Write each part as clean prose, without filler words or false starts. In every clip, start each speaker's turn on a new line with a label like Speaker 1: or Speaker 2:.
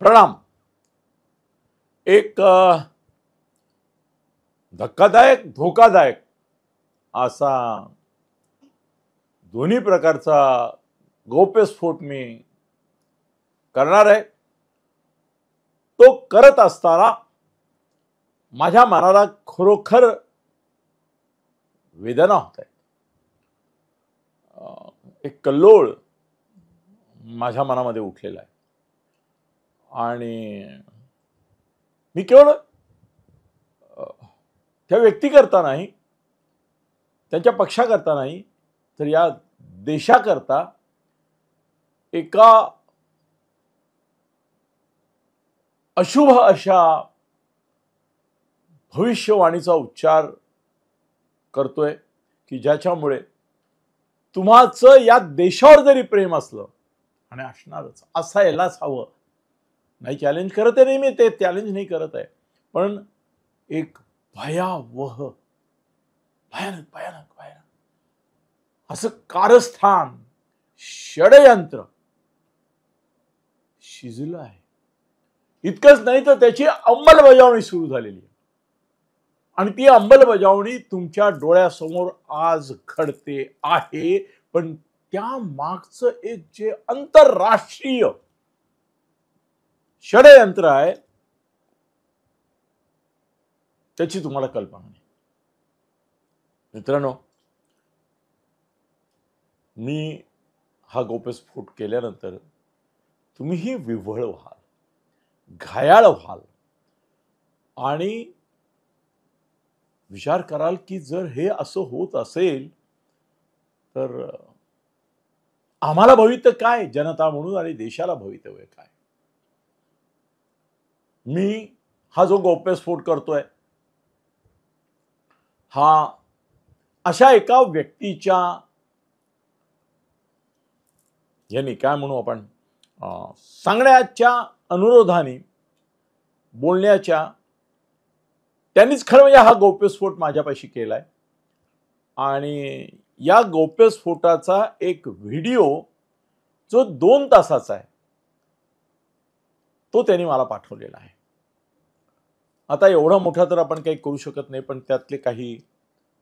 Speaker 1: प्रणाम। एक धक्कादायक धोकादायक असा दोन्ही प्रकारचा गौप्यस्फोट मी करणार आहे। तो करत असताना माझ्या मनाला खरोखर वेदना होत आहे। एक कल्लोळ माझ्या मनामध्ये उठलेला आहे आणि मी केवळ त्या व्यक्तीकरता नाही, त्यांच्या पक्षाकरता नाही, तर या देशाकरता एका अशुभ अशा भविष्यवाणीचा उच्चार करतोय की ज्याच्यामुळे तुम्हाचं या देशावर जरी प्रेम असलं आणि असणारच, असायलाच हवं, नाही चॅलेंज करत आहे, नाही मी ते चॅलेंज नाही करत आहे, पण एक भयावह भयानक भयानक भयानक असं कारस्थान षडयंत्र शिजलं आहे। इतकंच नाही तर त्याची अंमलबजावणी सुरू झालेली आहे आणि ती अंमलबजावणी तुमच्या डोळ्यासमोर आज घडते आहे। पण त्या मागचं एक जे आंतरराष्ट्रीय षडयंत्र आहे त्याची तुम्हाला कल्पना नाही। मित्रांनो, मी हा गौप्यस्फोट केल्यानंतर तुम्हीही विव्हळ व्हाल, घायाळ व्हाल आणि विचार कराल की जर हे असं होत असेल तर आम्हाला भवितव्य काय जनता म्हणून आणि देशाला भवितव्य काय। मी हा जो गौप्यस्फोट करतोय हा अशा एका व्यक्तीच्या यांनी काय म्हणू आपण सांगण्याच्या अनुरोधाने बोलण्याच्या त्यांनीच खरं म्हणजे हा गौप्यस्फोट माझ्यापाशी केलाय आणि या गौप्यस्फोटाचा एक व्हिडिओ जो 2 तासाचा आहे तो त्यांनी मला पाठवलेला आहे। आता एवढा मोठा तर आपण काही करू शकत नाही, पण त्यातले काही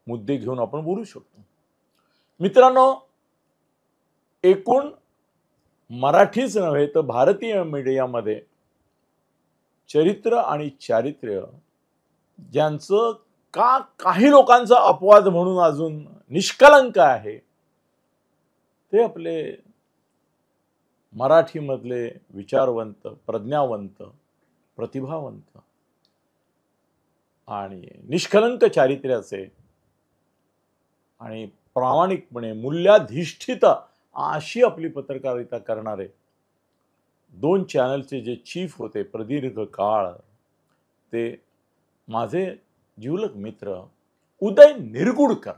Speaker 1: मुद्दे घेऊन आपण बोलू शकतो। मित्रांनो, एकूण मराठीच नव्हे तर भारतीय मीडियामध्ये चरित्र आणि चारित्र्य ज्यांचं काही लोकांचा अपवाद म्हणून अजून निष्कलंक आहे ते आपले मराठीमधले विचारवंत, प्रज्ञावंत, प्रतिभावंत आणि निष्कलंक चारित्र्याचे आणि प्रामाणिकपणे मूल्याधिष्ठित अशी आपली पत्रकारिता करणारे 2 चॅनलचे जे चीफ होते प्रदीर्घ काळ, ते माझे जिवलग मित्र उदय निरगुडकर।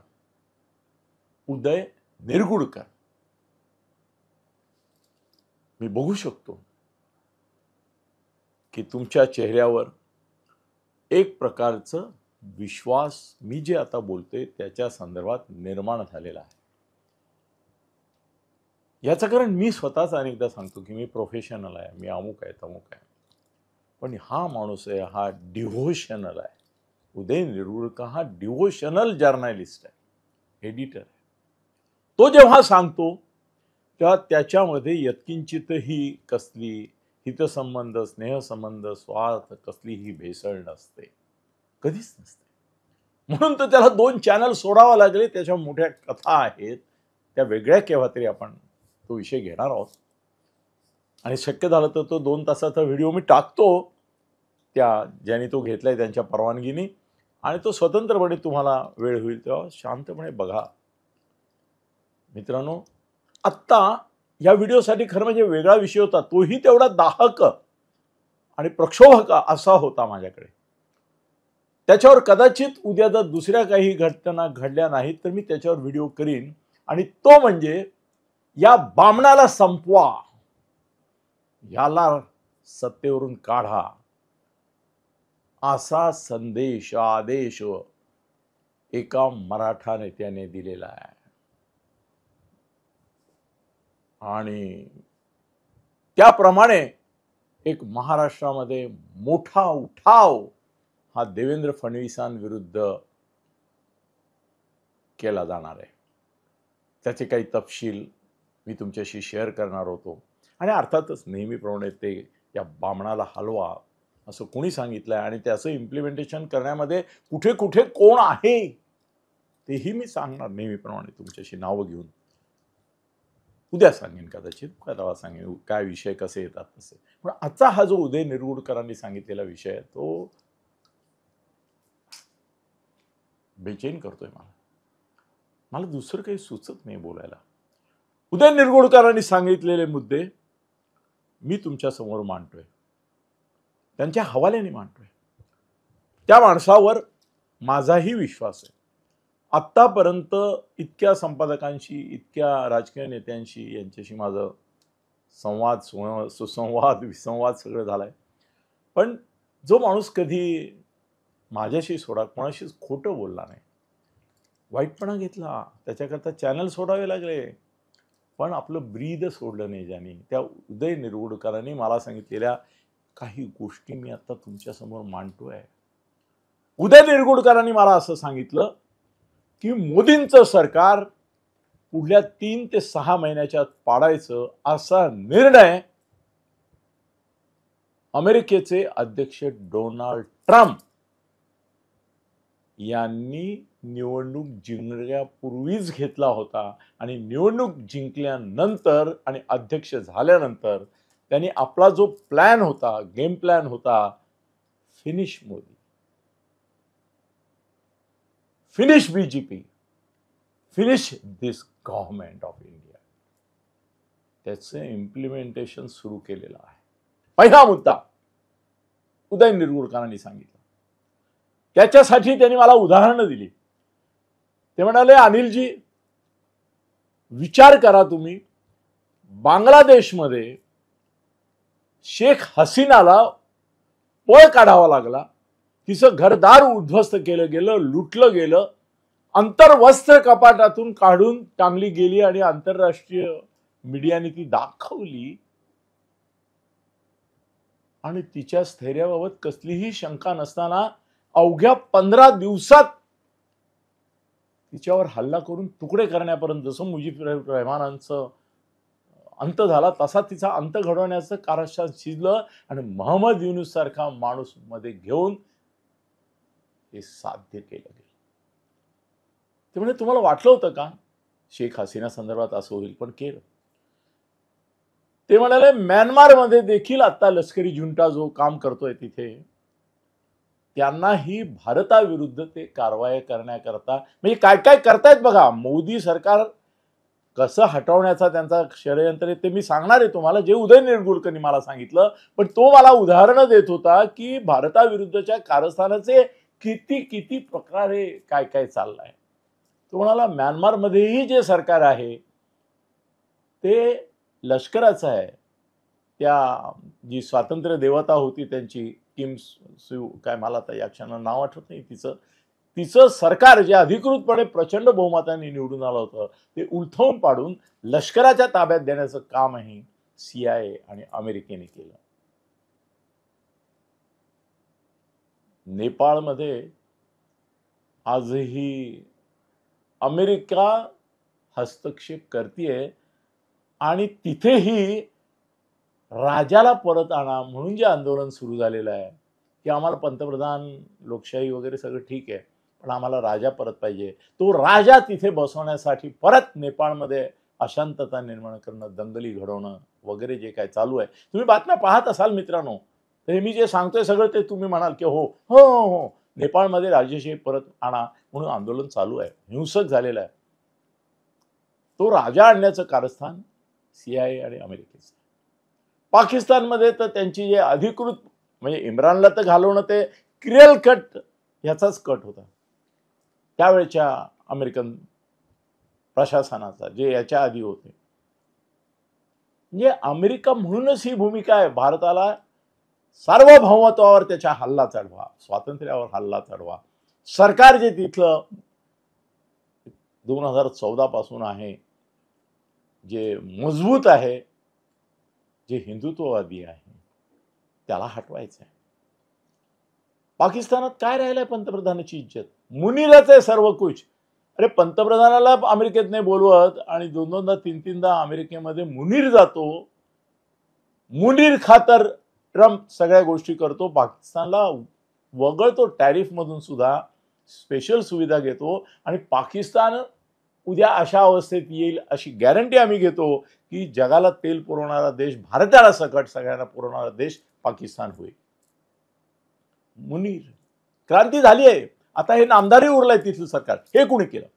Speaker 1: मी बघू शकतो की तुमच्या चेहऱ्यावर एक प्रकारचं विश्वास मी जे आता बोलतोय त्याच्या संदर्भात निर्माण झालेला आहे। याचं कारण मी स्वतःच अनेकदा सांगतो की मी प्रोफेशनल आहे, मी अमुक आहे तमुक आहे, पण हा माणूस आहे, हा डिव्होशनल आहे। उदय निरगुडकर हा डिव्होशनल जर्नलिस्ट आहे, एडिटर आहे। तो जेव्हा सांगतो तेव्हा त्याच्यामध्ये यत्किंचितही कसली हितसंबंध, स्नेहसंबंध, स्वार्थ कसलीही भेसळ नसते, कधीच नसते। म्हणून तर त्याला 2 चॅनल सोडावा लागले। त्याच्या मोठ्या कथा आहेत, त्या वेगळ्या केव्हा तरी आपण तो विषय घेणार आहोत आणि शक्य झालं तर तो 2 तासाचा व्हिडिओ मी टाकतो त्या ज्यांनी तो घेतलाय त्यांच्या परवानगीने, आणि तो स्वतंत्रपणे तुम्हाला वेळ होईल तेव्हा शांतपणे बघा। मित्रांनो, आत्ता या व्हिडिओसाठी खरं म्हणजे वेगळा विषय होता, तोही तेवढा दाहक आणि प्रक्षोभक असा होता माझ्याकडे। त्याच्यावर कदाचित उद्या जर दुसऱ्या काही घटना घडल्या नाहीत तर मी त्याच्यावर व्हिडिओ करीन, आणि तो म्हणजे या बामणाला संपवा, याला सत्तेवरून काढा असा संदेश, आदेश एका मराठा नेत्याने दिलेला आहे। आणि त्याप्रमाणे एक महाराष्ट्रामध्ये मोठा उठाव हा देवेंद्र फडणवीसांविरुद्ध केला जाणार आहे. त्याचे काही तपशील मी तुमच्याशी शेअर करणार होतो. आणि अर्थातच नेहमीप्रमाणे ते या बामणाला हलवा असं कोणी सांगितलंय आणि त्याचं इम्प्लिमेंटेशन करण्यामध्ये कुठे कुठे कोण आहे तेही मी सांगणार नेहमीप्रमाणे तुमच्याशी नावं घेऊन. उद्या सांगेन, कदाचित परवा सांगेन काय विषय कसे येतात तसे. पण आजचा हा जो उदय निरगुडकरांनी सांगितलेला विषय आहे तो बेचैन करतोय मला दुसरं काही सुचत नाही बोलायला. उदय निरगुडकरांनी सांगितलेले मुद्दे मी तुमच्या समोर मांडतोय, त्यांच्या हवाल्याने मांडतोय. त्या माणसावर माझाही विश्वास आहे. आत्तापर्यंत इतक्या संपादकांशी, इतक्या राजकीय नेत्यांशी यांच्याशी माझं सुसंवाद विसंवाद सगळं झालाय. पण जो माणूस कधी माझ्याशी सोडा कोणाशीच खोटं बोलला नाही, वाईटपणा घेतला, त्याच्याकरता चॅनल सोडावे लागले, पण आपलं ब्रीद सोडलं नाही ज्यांनी, त्या उदय निरगुडकरांनी मला सांगितलेल्या काही गोष्टी मी आता तुमच्यासमोर मांडतोय. उदय निरगुडकरांनी मला असं सांगितलं की मोदींचं सरकार पुढल्या 3 ते 6 महिन्याच्या पाडायचं असा निर्णय अमेरिकेचे अध्यक्ष डोनाल्ड ट्रम्प यांनी निवडणूक जिंकण्यापूर्वीच घेतला होता. आणि निवडणूक जिंकल्यानंतर आणि अध्यक्ष झाल्यानंतर त्यांनी आपला जो प्लॅन होता, गेम प्लॅन होता, finish Modi, finish BJP, finish this government of India, त्याचं इम्प्लिमेंटेशन सुरू केलेलं आहे. पहिला मुद्दा उदय निरगुडकरांनी सांगितलं. त्याच्यासाठी त्यांनी मला उदाहरणं दिली. ते म्हणाले, अनिलजी विचार करा तुम्ही, बांगलादेशमध्ये शेख हसीनाला पळ काढावा लागला, तिचं घरदार उद्ध्वस्त केलं गेलं, लुटलं गेलं, अंतर्वस्त्र कपाटातून काढून टांगली गेली आणि आंतरराष्ट्रीय मीडियाने ती दाखवली आणि तिच्या स्थैर्याबाबत कसलीही शंका नसताना अवघ्या 15 दिवसात तिच्यावर हल्ला करून तुकडे करण्यापर्यंत, जसं मुजीबुर रहमानांचं अंत झाला तसा तिचा अंत घडवण्याचं कारस्थान शिजलं आणि मोहम्मद युनूस सारखा माणूस मध्ये घेऊन हे साध्य केलं गेलं. ते म्हणजे तुम्हाला वाटलं होतं का शेख हसीना संदर्भात असं होईल, पण केलं. ते म्हणाले, म्यानमारमध्ये देखील आता लष्करी झुंटा जो काम करतोय तिथे त्यांनाही भारताविरुद्ध ते कारवाई करण्याकरता म्हणजे काय काय करतायत बघा. मोदी सरकार कसं हटवण्याचा त्यांचा षडयंत्र आहे ते मी सांगणार आहे तुम्हाला, जे उदय निरगुडकरांनी मला सांगितलं. पण तो मला उदाहरणं देत होता की भारताविरुद्धच्या कारस्थानाचे किती किती प्रकारे काय काय चाललंय. तो म्हणाला, म्यानमारमध्येही जे सरकार आहे ते लष्कराचं आहे. त्या जी स्वातंत्र्य देवता होती त्यांची किम सू, काय मला आता या क्षणाला नाव आठवत नाही, तिचं सरकार जे अधिकृतपणे प्रचंड बहुमताने निवडून आलं होतं ते उलथवून पाडून लष्कराच्या ताब्यात देण्याचं कामही CIA आणि अमेरिकेने केलं. नेपाळमध्ये आजही अमेरिका हस्तक्षेप करतेय आणि तिथेही राजाला परत आणा म्हणून जे आंदोलन सुरू झालेलं आहे की आम्हाला पंतप्रधान, लोकशाही वगैरे सगळं ठीक आहे, पण आम्हाला राजा परत पाहिजे. तो राजा तिथे बसवण्यासाठी परत नेपाळमध्ये अशांतता निर्माण करणं, दंगली घडवणं वगैरे जे काय चालू आहे. तुम्ही बातम्या पाहत असाल मित्रांनो, तर मी जे सांगतोय सगळं ते तुम्ही म्हणाल की हो हो हो, नेपाळमध्ये राजेशाही परत आणा म्हणून आंदोलन चालू आहे, हिंसक झालेलं आहे. तो राजा आणण्याचं कारस्थान CIA आणि अमेरिकेचं. पाकिस्तानमध्ये तर त्यांची जे अधिकृत म्हणजे इम्रानला तर घालवणं ते क्रिएल कट ह्याचाच कट होता त्यावेळच्या अमेरिकन प्रशासनाचा, जे याच्या आधी होते. म्हणजे अमेरिका म्हणूनच ही भूमिका आहे, भारताला सार्वभौमत्वावर त्याच्या हल्ला चढवा, स्वातंत्र्यावर हल्ला चढवा. सरकार जे तिथलं 2014 पासून आहे, जे मजबूत आहे, जे हिंदुत्ववादी आहे, त्याला हटवायचं आहे. पाकिस्तानात काय राहिलंय पंतप्रधानाची इज्जत? मुनीरच आहे सर्व कुछ. अरे पंतप्रधानाला अमेरिकेत नाही बोलवत आणि दोनदा तीनदा अमेरिकेमध्ये मुनीर जातो. मुनीर खातर ट्रम्प सगळ्या गोष्टी करतो. पाकिस्तानला वगळतो टॅरिफ मधून सुद्धा, स्पेशल सुविधा घेतो आणि पाकिस्तान उद्या अशा अवस्थेत येईल अशी गॅरंटी आम्ही घेतो की जगाला तेल पुरवणारा देश, भारताला सकट सगळ्यांना पुरवणारा देश पाकिस्तान होईल. मुनीर क्रांती झाली आहे. आता हे नामदारी उरलंय तिथलं सरकार. हे कुणी केलं?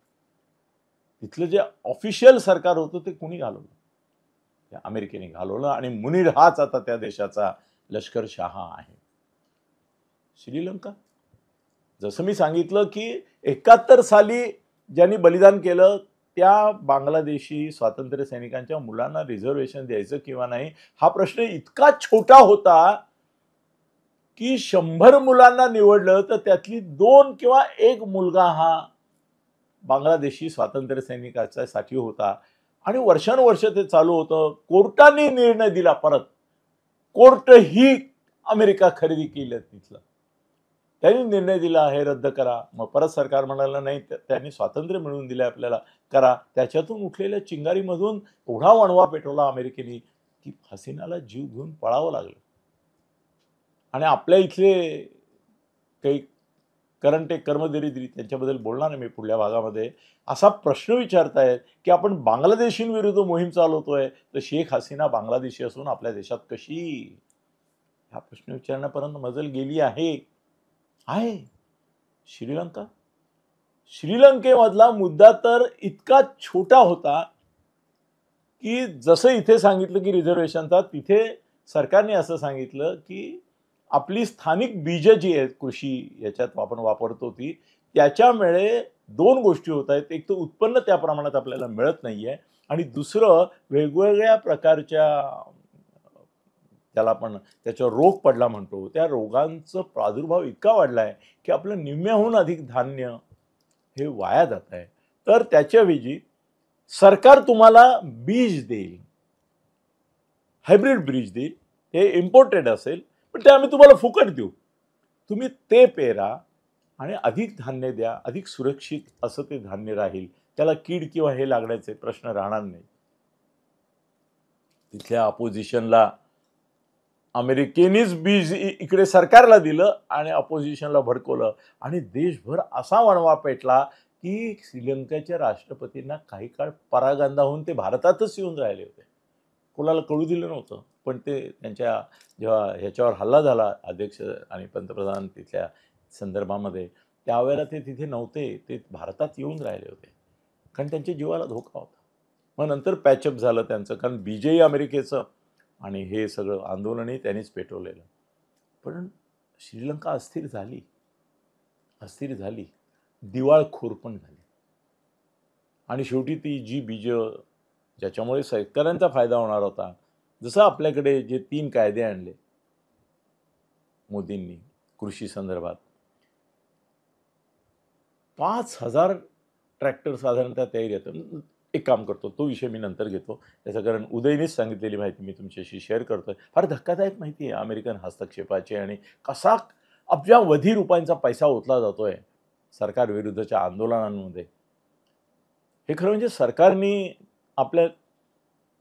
Speaker 1: तिथलं जे ऑफिशियल सरकार होतं ते कुणी घालवलं? त्या अमेरिकेने घालवलं आणि मुनीर हाच आता त्या देशाचा लष्करशहा आहे. श्रीलंका, जसं मी सांगितलं की 71 साली ज्यांनी बलिदान केलं त्या बांगलादेशी स्वातंत्र्य सैनिकांच्या मुलांना रिझर्वेशन द्यायचं किंवा नाही हा प्रश्न इतका छोटा होता की 100 मुलांना निवडलं तर त्यातली 2 किंवा 1 मुलगा हा बांगलादेशी स्वातंत्र्य सैनिकांसाठी होता आणि वर्षानुवर्ष ते चालू होतं. कोर्टाने निर्णय दिला, परत कोर्ट ही अमेरिका खरेदी केलं तिथलं, त्यांनी निर्णय दिला हे रद्द करा. मग परत सरकार म्हणाला नाही, त्यांनी स्वातंत्र्य मिळवून दिले आपल्याला, करा. त्याच्यातून उठलेल्या चिंगारीमधून एवढा वणवा पेटवला अमेरिकेने की हसीनाला जीव घेऊन पळावं लागलं. आणि आपल्या इथले काही करंट कर्मदरिद्री, त्यांच्याबद्दल बोलणार नाही मी पुढल्या भागामध्ये, असा प्रश्न विचारतायत की आपण बांगलादेशींविरुद्ध मोहीम चालवतोय तर शेख हसीना बांगलादेशी असून आपल्या देशात कशी? हा प्रश्न विचारण्यापर्यंत मजल गेली आहे. श्रीलंका, श्रीलंकेमधला मुद्दा तर इतका छोटा होता की जसं इथे सांगितलं की रिझर्वेशनचा, तिथे सरकारने असं सांगितलं की आपली स्थानिक बीज जी आहेत कृषी याच्यात आपण वापरतो ती, त्याच्यामुळे 2 गोष्टी होत आहेत. एक तर उत्पन्न त्या प्रमाणात आपल्याला मिळत नाहीये आणि दुसरं वेगवेगळ्या प्रकारच्या त्याला आपण त्याच्यावर रोग पडला म्हणतो, त्या रोगांचा प्रादुर्भाव इतका वाढलाय की आपलं निम्म्याहून अधिक धान्य हे वाया जात आहे. तर त्याच्याऐवजी सरकार तुम्हाला बीज देईल, हायब्रिड बीज देईल, ते इम्पोर्टेड असेल पण ते आम्ही तुम्हाला फुकट देऊ, तुम्ही ते पेरा आणि अधिक धान्य द्या, अधिक सुरक्षित असं ते धान्य राहील, त्याला कीड किंवा हे लागण्याचे प्रश्न राहणार नाही. तिथल्या अपोजिशनला अमेरिकेनेच बीज इकडे सरकारला दिलं आणि अपोजिशनला भडकवलं आणि देशभर असा वणवा पेटला की श्रीलंकेच्या राष्ट्रपतींना काही काळ परागंदा होऊन ते भारतातच येऊन राहिले होते. कोणाला कळू दिलं नव्हतं, पण ते त्यांच्या जेव्हा ह्याच्यावर हल्ला झाला अध्यक्ष आणि पंतप्रधान तिथल्या संदर्भामध्ये, त्यावेळेला ते तिथे नव्हते, ते भारतात येऊन राहिले होते कारण त्यांच्या जीवाला धोका होता. मग नंतर पॅचअप झालं त्यांचं, कारण बीजेही अमेरिकेचं आणि हे सगळं आंदोलनही त्यांनीच पेटवलेलं. पण श्रीलंका अस्थिर झाली, दिवाळखोर पण झाली आणि शेवटी ती जी बीज ज्याच्यामुळे शेतकऱ्यांचा फायदा होणार होता, जसं आपल्याकडे जे 3 कायदे आणले मोदींनी कृषी संदर्भात, 5000 ट्रॅक्टर साधारणतः तयारी येतं. एक काम करतो, तो विषय मी नंतर घेतो त्याचं, कारण उदयनेच सांगितलेली माहिती मी तुमच्याशी शेअर करतोय. फार धक्कादायक माहिती आहे अमेरिकन हस्तक्षेपाची आणि कसा अब्जावधी रुपयांचा पैसा ओतला जातोय सरकार विरुद्धच्या आंदोलनांमध्ये. हे खरं म्हणजे सरकारने आपल्या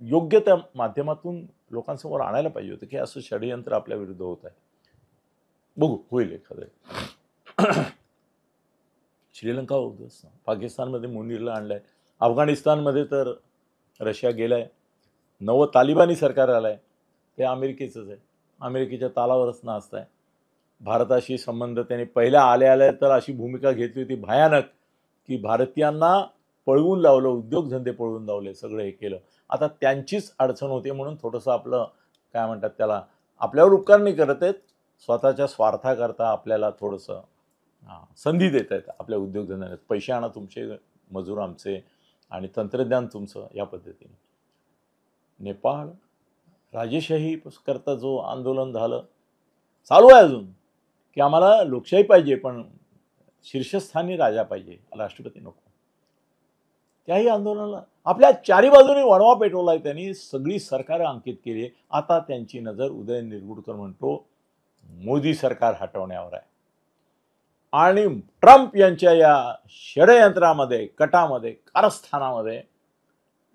Speaker 1: योग्य त्या माध्यमातून लोकांसमोर आणायला पाहिजे होतं की असं षडयंत्र आपल्या विरुद्ध होत आहे. बघू, होईल एखादं. श्रीलंका होतच, पाकिस्तानमध्ये मुनीरला आणलंय, अफगाणिस्तानमध्ये तर रशिया गेलाय, नवं तालिबानी सरकार आलंय, ते अमेरिकेचंच आहे, अमेरिकेच्या तालावरच नाचत आहे. भारताशी संबंध त्यांनी पहिल्या आल्या तर अशी भूमिका घेतली होती भयानक की भारतीयांना पळवून लावलं, उद्योगधंदे पळवून लावले, सगळं हे केलं. आता त्यांचीच अडचण होते म्हणून थोडंसं आपलं काय म्हणतात त्याला, आपल्यावर उपकार नाही करत आहेत, स्वतःच्या स्वार्थाकरता आपल्याला थोडंसं संधी देत आहेत आपल्या उद्योगधंद्यात, पैसे आणा तुमचे, मजूर आमचे आणि तंत्रज्ञान तुमचं, या पद्धतीने. नेपाळ राजेशाही करता जो आंदोलन झालं, चालू आहे अजून की आम्हाला लोकशाही पाहिजे पण शीर्षस्थानी राजा पाहिजे, राष्ट्रपती नको. त्याही आंदोलनाला आपल्या चारी बाजूने वणवा पेटवलाय त्यांनी, सगळी सरकारं अंकित केली. आता त्यांची नजर, उदय निरगुडकर म्हणतो मोदी सरकार हटवण्यावर आहे. आणि ट्रम्प यांच्या या षडयंत्रामध्ये, कटामध्ये, कारस्थानामध्ये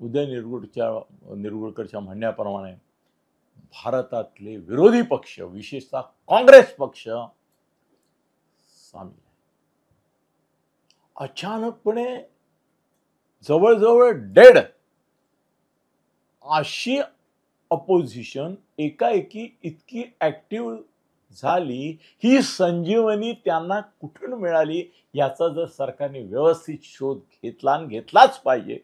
Speaker 1: उदय निरगुडकरच्या म्हणण्याप्रमाणे भारतातले विरोधी पक्ष, विशेषतः काँग्रेस पक्ष सामील आहे. अचानकपणे जवळजवळ डेड अशी अपोजिशन एकाएकी इतकी ऍक्टिव्ह झाली. ही संजीवनी त्यांना कुठून मिळाली याचा जर सरकारने व्यवस्थित शोध घेतला आणि घेतलाच पाहिजे.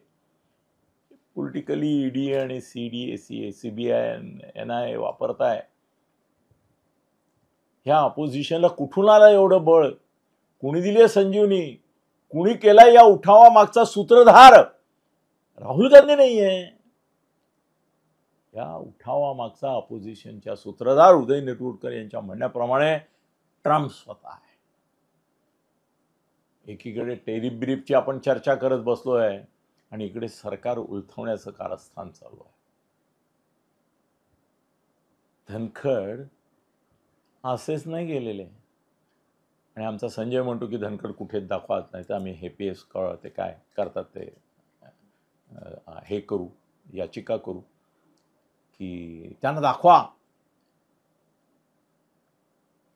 Speaker 1: पॉलिटिकली ईडी आणि सीबीआय, NIA वापरताय. ह्या अपोजिशनला कुठून आलं एवढं बळ? कुणी दिली संजीवनी? कुणी केला या उठावा मागचा सूत्रधार? राहुल गांधी नाहीये. या उठावा मागचा अपोजिशनच्या सूत्रधार उदय निरगुडकर यांच्या म्हणण्याप्रमाणे ट्रम्प स्वतः आहे. एकीकडे टेरिफ ब्रीफची आपण चर्चा करत बसलोय आणि इकडे सरकार उलथवण्याचं कारस्थान चालू आहे. धनखड असेच नाही गेलेले. आणि आमचा संजय म्हणतो की धनखड कुठेच दाखवत नाही, तर आम्ही हे PS ते काय करतात ते हे करू, याचिका करू की त्यांना दाखवा.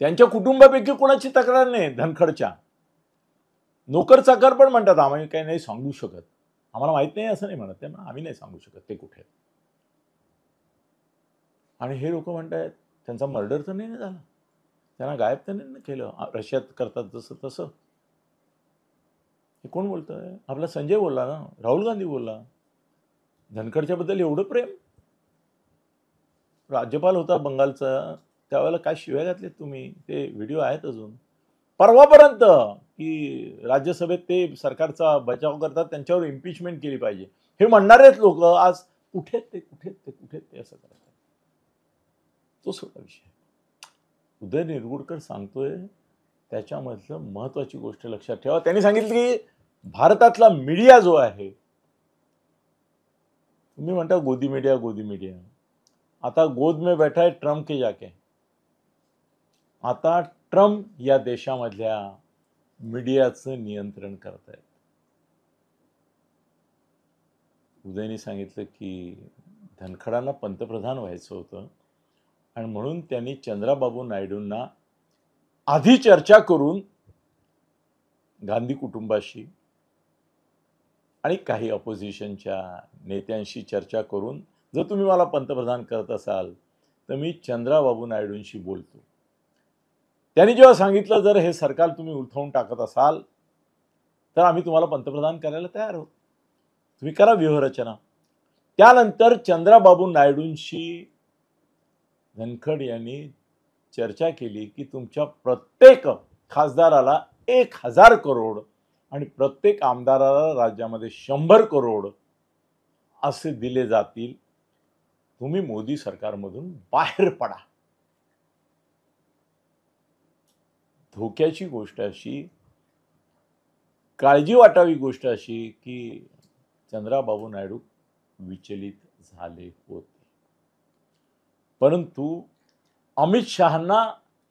Speaker 1: त्यांच्या कुटुंबापैकी कोणाची तक्रार नाही. धनखडच्या नोकर चाकर पण म्हणतात आम्ही काही नाही सांगू शकत, आम्हाला माहित नाही असं नाही म्हणत. त्यांना आम्ही नाही सांगू शकत ते कुठे. आणि हे लोक म्हणतात त्यांचा मर्डर तर नाही झाला, त्यांना गायब तर नाही केलं, रशियात करतात जसं तसं. हे कोण बोलतंय? आपला संजय बोलला ना, राहुल गांधी बोलला. धनखडच्या बद्दल एवढं प्रेम. राज्यपाल होता बंगालचा, त्यावेळेला काय शिव्या घातलेत तुम्ही, ते व्हिडिओ आहेत अजून परवापर्यंत की राज्यसभेत ते सरकारचा बचाव करतात, त्यांच्यावर इम्पिचमेंट केली पाहिजे हे म्हणणारेच लोक आज कुठे ते असं करतात. तो सोडा विषय. उदय निरगुडकर सांगतोय त्याच्यामधलं महत्वाची गोष्ट लक्षात ठेवा. त्यांनी सांगितलं की भारतातला मीडिया जो आहे, तुम्ही म्हणता गोदी मीडिया, आता गोद में बैठा है ट्रम्प के जाके. आता ट्रम्प या देशामधल्या मीडियाचं नियंत्रण करतायत. उदयने सांगितलं की धनखडांना पंतप्रधान व्हायचं होतं आणि म्हणून त्यांनी चंद्राबाबू नायडूंना आधी चर्चा करून गांधी कुटुंबाशी आणि काही अपोजिशनच्या नेत्यांशी चर्चा करून, जर तुम्ही मला पंतप्रधान करत असाल तर मी चंद्राबाबू नायडूंशी बोलतो. त्यांनी जेव्हा सांगितलं जर हे सरकार तुम्ही उलथवून टाकत असाल तर आम्ही तुम्हाला पंतप्रधान करायला तयार आहोत, तुम्ही करा व्यूहरचना. त्यानंतर चंद्राबाबू नायडूंशी धनखड यांनी चर्चा केली की तुमच्या प्रत्येक खासदाराला 1000 करोड आणि प्रत्येक आमदाराला राज्यामध्ये 100 करोड असे दिले जातील. तुम्ही मोदी सरकारमधून बाहेर पडा. धोक्याची गोष्ट अशी, काळजी वाटावी गोष्ट अशी की चंद्राबाबू नायडू विचलित झाले होते. परंतु अमित शहांना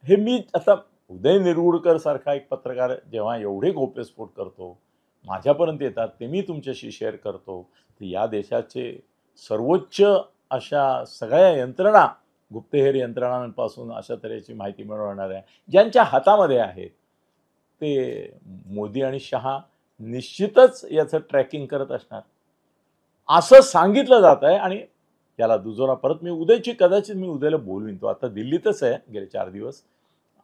Speaker 1: हे, मी आता उदय निरगुडकर सारखा एक पत्रकार जेव्हा एवढे गौप्यस्फोट करतो, माझ्यापर्यंत येतात, ते मी तुमच्याशी शेअर करतो, तर या देशाचे सर्वोच्च अशा सगळ्या यंत्रणा, गुप्तहेर यंत्रणांपासून अशा तऱ्हेची माहिती मिळवणाऱ्या ज्यांच्या हातामध्ये आहे, ते मोदी आणि शहा निश्चितच याचं ट्रॅकिंग करत असणार असं सांगितलं जात आहे. आणि याला दुजोरा परत मी कदाचित मी उद्याला बोलवीन. तो आता दिल्लीतच आहे गेले 4 दिवस,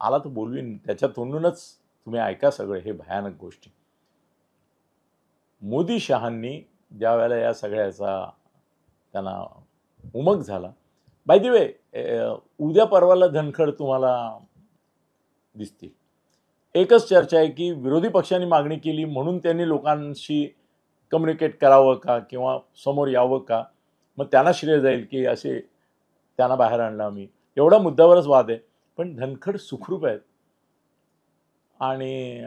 Speaker 1: आला तर बोलवीन. त्याच्यातूनच तुम्ही ऐका सगळे हे भयानक गोष्टी. मोदी शहांनी ज्या वेळेला या सगळ्याचा त्यांना उमग झाला, बाय द वे उद्या परवाला धनखड तुम्हाला दिसतील. एकच चर्चा आहे की विरोधी पक्षांनी मागणी केली म्हणून त्यांनी लोकांशी कम्युनिकेट करावं का किंवा समोर यावं का, मग त्यांना श्रेय जाईल की असे त्यांना बाहेर आणलं आम्ही, एवढा मुद्द्यावरच वाद आहे. पण धनखड सुखरूप आहेत आणि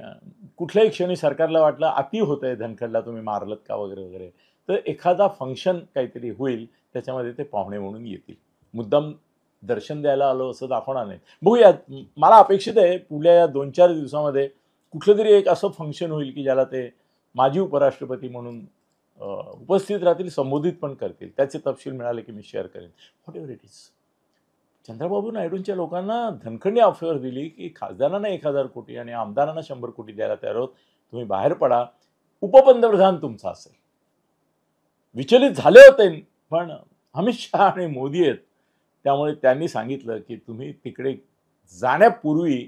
Speaker 1: कुठल्याही क्षणी सरकारला वाटलं अति होत आहे धनखडला, तुम्ही मारलत का वगैरे वगैरे, तर एखादा फंक्शन काहीतरी होईल त्याच्यामध्ये ते पाहुणे म्हणून येतील. मुद्दाम दर्शन द्यायला आलो असं दाखवणार नाही. बघूया, मला अपेक्षित आहे पुढल्या या 2-4 दिवसामध्ये कुठलं तरी एक असं फंक्शन होईल की ज्याला ते माजी उपराष्ट्रपती म्हणून उपस्थित राहतील, संबोधित पण करतील. त्याचे तपशील मिळाले की मी शेअर करेन. Whatever it is. Chandrababu नायडूंच्या लोकांना धनखंडी ऑफर दिली की खासदारांना 1,000 कोटी आणि आमदारांना 100 कोटी द्यायला तयार आहोत, तुम्ही बाहेर पडा, उपपंतप्रधान तुमचा असेल. विचलित झाले होते, पण अमित शहा आणि मोदी आहेत, त्यामुळे त्यांनी सांगितलं की तुम्ही तिकडे जाण्यापूर्वी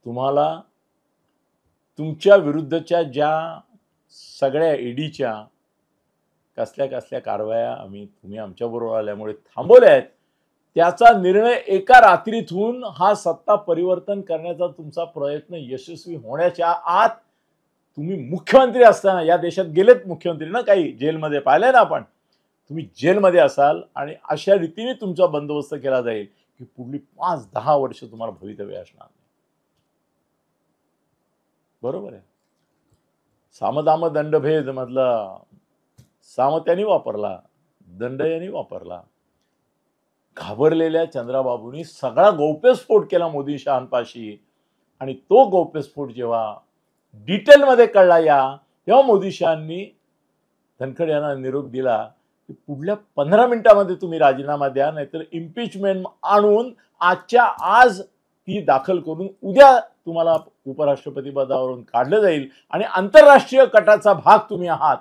Speaker 1: तुम्हाला तुमच्या विरुद्धच्या ज्या सगळ्या ईडीच्या कसल्या कसल्या कारवाया तुम्ही आमच्याबरोबर आल्यामुळे थांबवल्या आहेत, त्याचा निर्णय एका रात्रीत होऊन हा सत्ता परिवर्तन करण्याचा तुमचा प्रयत्न यशस्वी होण्याच्या आत तुम्ही मुख्यमंत्री असताना, या देशात गेलेत मुख्यमंत्री ना काही, जेलमध्ये पाहिलंय ना आपण, तुम्ही जेलमध्ये असाल आणि अशा रीतीने तुमचा बंदोबस्त केला जाईल की पुढली 5-10 वर्ष तुम्हाला भवितव्य असणार नाही. बरोबर आहे. सामदाम दंडभेद मधला साम त्यांनी वापरला, दंड यांनी वापरला. घाबरलेल्या चंद्राबाबूंनी सगळा गौप्यस्फोट केला मोदी शहांपाशी, आणि तो गौप्यस्फोट जेव्हा डिटेलमध्ये कळला तेव्हा मोदी शहांनी धनखड यांना निरोप दिला की पुढल्या 15 मिनिटांमध्ये तुम्ही राजीनामा द्या, नाहीतर इम्पिचमेंट आणून आजच्या आज ती दाखल करून उद्या तुम्हाला उपराष्ट्रपती पदावरून काढलं जाईल आणि आंतरराष्ट्रीय कटाचा भाग तुम्ही आहात.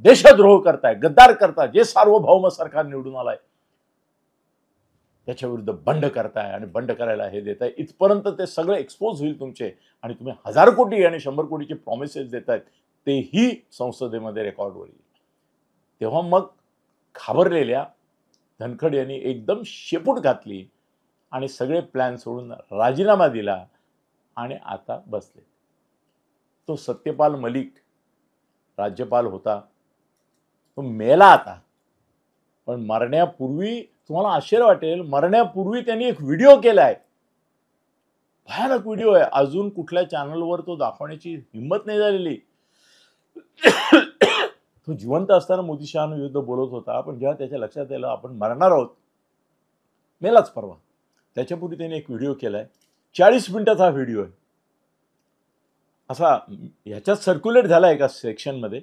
Speaker 1: देशद्रोह करताय, गद्दार करताय, जे सार्वभौम सरकार निवडून आलाय त्याच्या विरुद्ध बंड करताय आणि बंड करायला हे देताय. इथपर्यंत ते सगळे एक्सपोज होईल तुमचे, आणि तुम्ही 1000 कोटी आणि 100 कोटीचे प्रॉमिसेस देतायत तेही संसदेमध्ये रेकॉर्ड होईल. तेव्हा मग घाबरलेल्या धनखड यांनी एकदम शेपूट घातली आणि सगळे प्लॅन सोडून राजीनामा दिला आणि आता बसले. तो सत्यपाल मलिक राज्यपाल होता, तो मेला आता, पण मरण्यापूर्वी तुम्हाला आश्चर्य वाटेल, मरण्यापूर्वी त्यांनी एक व्हिडिओ केलाय, भयानक व्हिडिओ आहे. अजून कुठल्या चॅनलवर तो दाखवण्याची हिंमत नाही झालेली. तो जिवंत असताना मोदी शहांविरुद्ध बोलत होता, पण जेव्हा त्याच्या लक्षात आलं आपण मरणार आहोत, मेलाच परवा, त्याच्यापूर्वी त्याने एक व्हिडिओ केलाय. 40 मिनिटाचा व्हिडिओ आहे. असा ह्याच्यात सर्क्युलेट झाला एका सेक्शनमध्ये.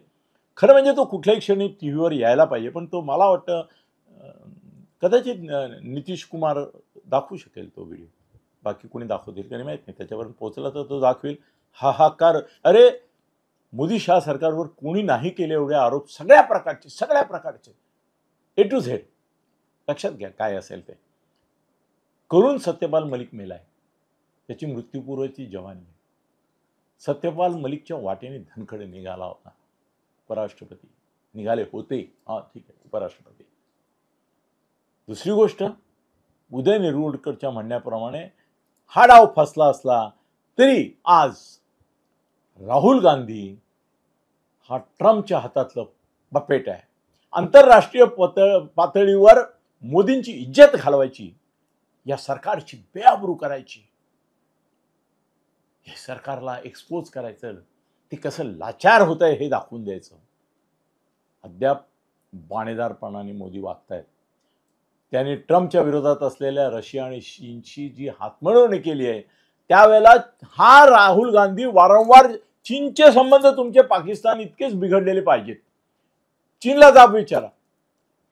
Speaker 1: खरं म्हणजे तो कुठल्याही क्षणी टीव्हीवर यायला पाहिजे, पण तो मला वाटतं कदाचित नितीश कुमार दाखवू शकेल तो व्हिडिओ, बाकी कोणी दाखवतील का नाही माहित नाही. त्याच्यापर्यंत पोहोचला तर तो दाखवेल. हाहाकार. अरे मोदी शहा सरकारवर कोणी नाही केले एवढे आरोप, सगळ्या प्रकारचे ए टू झेड. लक्षात घ्या काय असेल ते करून सत्यपाल मलिक मेलाय. त्याची मृत्यूपूर्वची जवानी. सत्यपाल मलिकच्या वाटेने धनखड निघाला होता, उपराष्ट्रपती निघाले होते, हा ठीक आहे, उपराष्ट्रपती. दुसरी गोष्ट, उदय निरगुडकरच्या म्हणण्याप्रमाणे हा डाव फसला असला तरी आज राहुल गांधी हा ट्रम्पच्या हातातलं बपेट आहे. आंतरराष्ट्रीय पातळीवर मोदींची इज्जत घालवायची, या सरकारची बेआबरू करायची, हे सरकारला एक्सपोज करायचं, ते कसं लाचार होत आहे हे दाखवून द्यायचं. अद्याप बाणेदारपणाने मोदी वागतायत. त्यांनी ट्रम्पच्या विरोधात असलेल्या रशिया आणि चीनची जी हातमिळवणी केली आहे, त्यावेळेला हा राहुल गांधी वारंवार चीनचे संबंध तुमचे पाकिस्तान इतकेच बिघडलेले पाहिजेत, चीनला जाब विचारा,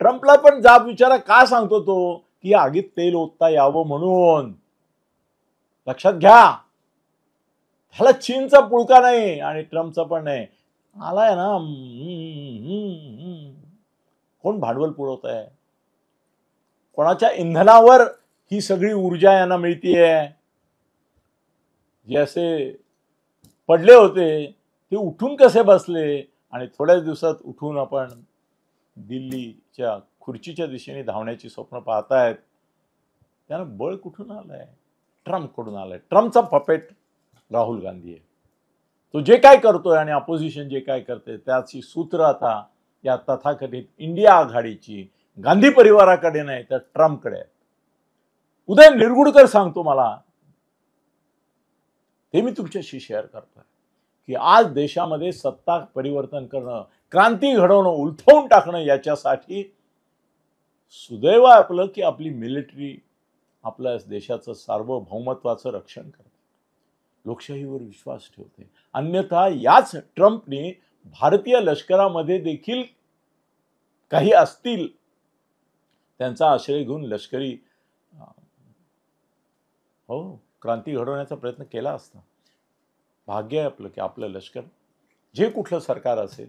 Speaker 1: ट्रम्पला पण जाब विचारा. का सांगतो तो की आगीत तेल ओतता यावं म्हणून. लक्षात घ्या, ह्याला चीनचा पुळका नाही आणि ट्रम्पचा पण नाही. आलाय ना, कोण भांडवल पुरवत आहे, कोणाच्या इंधनावर ही सगळी ऊर्जा यांना मिळतीये. जे असे पडले होते ते उठून कसे बसले आणि थोड्याच दिवसात उठून आपण दिल्लीच्या खुर्चीच्या दिशेने धावण्याची स्वप्न पाहतायत. त्यांना बळ कुठून आलंय? ट्रम्पकडून आलंय. ट्रम्पचा पपेट राहुल गांधी आहे. तो जे काय करतोय आणि अपोजिशन जे काय करते त्याची सूत्र आता या तथाकथित इंडिया आघाडीची गांधी परिवाराकडे नाही तर ट्रम्पकडे आहे. उदय निरगुडकर सांगतो मला, ते मी तुमच्याशी शेअर करतोय की आज देशामध्ये सत्ता परिवर्तन करणं, क्रांती घडवणं, उलथवून टाकणं, याच्यासाठी सुदैव आहे आपलं की आपली मिलिटरी आपल्या देशाचं सार्वभौमत्वाचं रक्षण करते, लोकशाहीवर विश्वास ठेवते. अन्यथा याच ट्रम्पने भारतीय लष्करामध्ये देखील काही असतील त्यांचा आश्रय घेऊन लष्करी क्रांती घडवण्याचा प्रयत्न केला असता. भाग्य आहे आपलं की आपलं लष्कर जे कुठलं सरकार असेल,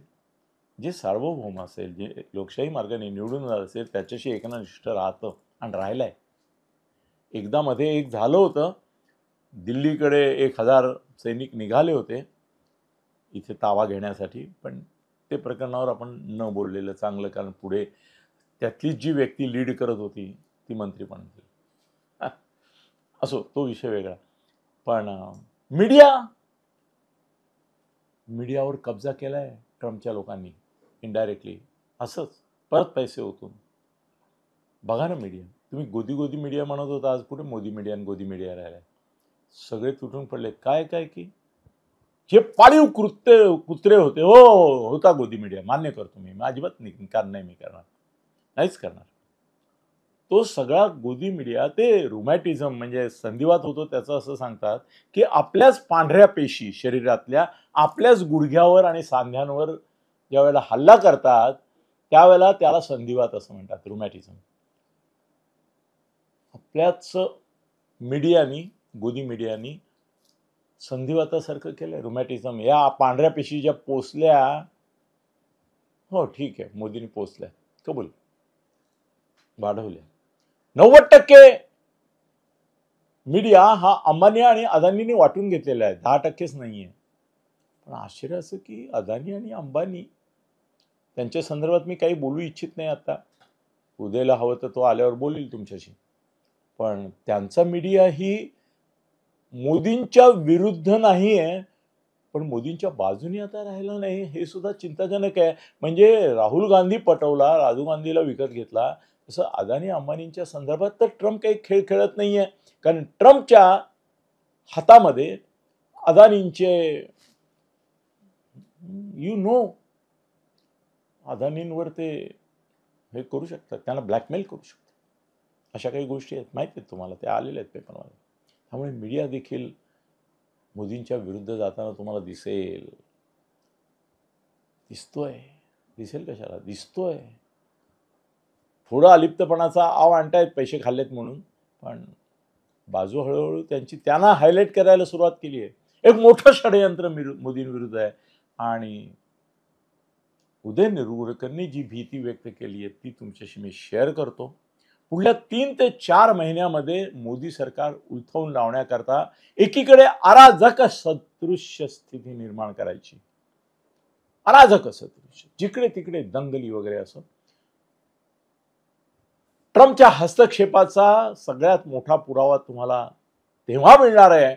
Speaker 1: जे सार्वभौम असेल, जे लोकशाही मार्गाने निवडून असेल त्याच्याशी एकनिष्ठ राहतं आणि राहिलंय. एकदा मध्ये एक झालं होतं, दिल्लीकडे 1000 सैनिक निघाले होते इथे ताबा घेण्यासाठी, पण ते प्रकरणावर आपण न बोललेलं चांगलं, कारण पुढे त्यातलीच जी व्यक्ती लीड करत होती ती मंत्री पण होती. असो, तो विषय वेगळा. पण मीडियावर कब्जा केलाय ट्रम्पच्या लोकांनी इनडायरेक्टली, असंच परत पैसे ओतून. बघा ना मीडिया, तुम्ही गोदी मीडिया म्हणत होता, आज कुठे मोदी मीडिया आणि गोदी मीडिया राहिलाय. सगळे तुटून पडले. काय की जे पाळीव कुत्रे होते, होता गोदी मीडिया, मान्य करतो मी, अजिबात नाही करणार, नाहीच करणार. तो सगळा गोदी मीडिया ते रुमॅटिझम म्हणजे संधिवात होतो त्याचं असं सांगतात की आपल्याच पांढऱ्या पेशी शरीरातल्या आपल्याच गुडघ्यावर आणि सांध्यांवर ज्या वेळेला हल्ला करतात त्यावेळेला त्याला संधिवात असं म्हणतात, रुमॅटिझम. आपल्याच मीडियानी, गोदी मीडियानी संधिवातासारखं केलंय रुमॅटिझम. या पांढऱ्या पेशी ज्या पोचल्या, हो ठीक आहे मोदींनी पोचल्या, कबूल, वाढवल्या. 90% मीडिया हा अंबानी आणि अदानींनी वाटून घेतलेला आहे, 10%च नाहीये. पण आश्चर्य असं की अदानी आणि अंबानी त्यांच्या संदर्भात मी काही बोलू इच्छित नाही आता. उद्याला हवं तर तो आल्यावर बोलील तुमच्याशी. पण त्यांचा मीडिया ही मोदींच्या विरुद्ध नाहीये, पण मोदींच्या बाजूने आता राहिला नाही, हे सुद्धा चिंताजनक आहे. म्हणजे राहुल गांधी पटवला, राजीव गांधीला विकत घेतला, तसं अदानी अंबानींच्या संदर्भात तर ट्रम्प काही खेळ खेळत नाहीये. कारण ट्रम्पच्या हातामध्ये अदानींचे अदानींवर ते हे करू शकतात, त्यांना ब्लॅकमेल करू शकतात. अशा काही गोष्टी आहेत, माहिती आहेत तुम्हाला, त्या आलेल्या आहेत पेपरमध्ये. त्यामुळे मीडिया देखील मोदींच्या विरुद्ध जाताना तुम्हाला दिसेल कशाला, दिसतोय. थोडं अलिप्तपणाचा आव आणतायत पैसे खाल्लेत म्हणून, पण बाजू हळूहळू त्यांना हायलाईट करायला सुरुवात केली आहे. एक मोठं षडयंत्र मोदींविरुद्ध आहे. आणि उदय निरुगरकरनी जी भीती व्यक्त केली आहे ती तुमच्याशी मी शेअर करतो. पुढल्या 3 ते 4 महिन्यामध्ये मोदी सरकार उलथवून लावण्याकरता एकीकडे अराजक सदृश्य स्थिती निर्माण करायची, अराजक सदृश्य, जिकडे तिकडे दंगली वगैरे असं. ट्रम्पच्या हस्तक्षेपाचा सगळ्यात मोठा पुरावा तुम्हाला तेव्हा मिळणार आहे,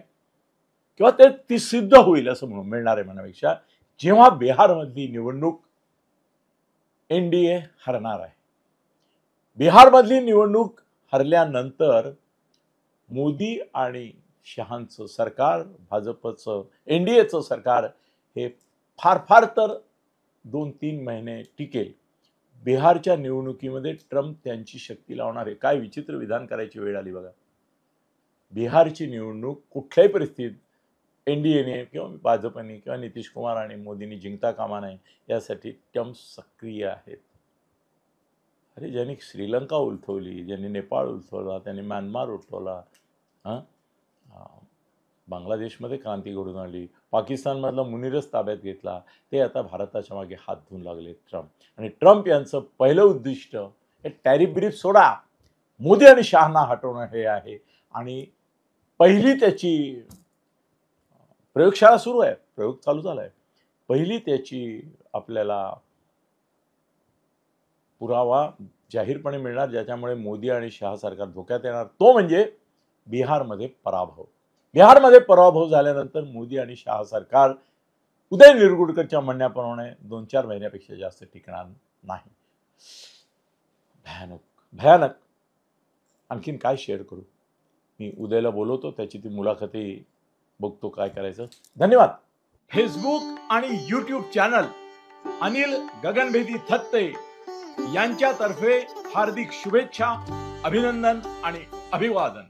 Speaker 1: किंवा ती सिद्ध होईल असं म्हणून मिळणार आहे म्हणण्यापेक्षा, जेव्हा बिहारमधली निवडणूक एनडीए हरणार आहे. बिहारमधली निवडणूक हरल्यानंतर मोदी आणि शहांचं सरकार, भाजपचं एनडीएचं सरकार हे फार तर 2-3 महिने टिकेल. बिहारच्या निवडणुकीमध्ये ट्रम्प त्यांची शक्ती लावणार आहे. काय विचित्र विधान करायची वेळ आली बघा. बिहारची निवडणूक कुठल्याही परिस्थितीत एनडीएने किंवा भाजपने किंवा नितीश कुमार आणि मोदींनी जिंकता कामा नये यासाठी ट्रम्प सक्रिय आहेत. अरे ज्यांनी श्रीलंका उलथवली, ज्यांनी नेपाळ उलथवला, त्यांनी म्यानमार उलथवला, बांगलादेशमध्ये क्रांती घडून आली, पाकिस्तानमधला मुनीरच ताब्यात घेतला, ते आता भारताच्या मागे हात धुवून लागले ट्रम्प. आणि ट्रम्प यांचं पहिलं उद्दिष्ट हे टॅरिफ ब्रीफ सोडा, मोदी आणि शहांना हटवणं हे आहे. आणि पहिली त्याची प्रयोगशाळा सुरू आहे, प्रयोग चालू झालाय. पहिली त्याची आपल्याला पुरावा जाहीरपणे मिळणार ज्याच्यामुळे मोदी आणि शहा सरकार धोक्यात येणार, तो म्हणजे बिहारमध्ये पराभव. बिहारमध्ये पराभव झाल्यानंतर मोदी आणि शहा सरकार उदय निरगुडकरच्या म्हणण्याप्रमाणे 2-4 महिन्यापेक्षा जास्त टिकणार नाही. भयानक. आणखीन काय शेअर करू, मी उदयला बोलवतो, त्याची ती मुलाखती बघतो काय करायचं. धन्यवाद. फेसबुक आणि यूट्यूब चॅनल अनिल गगनभेदी थत्ते यांच्यातर्फे हार्दिक शुभेच्छा, अभिनंदन आणि अभिवादन.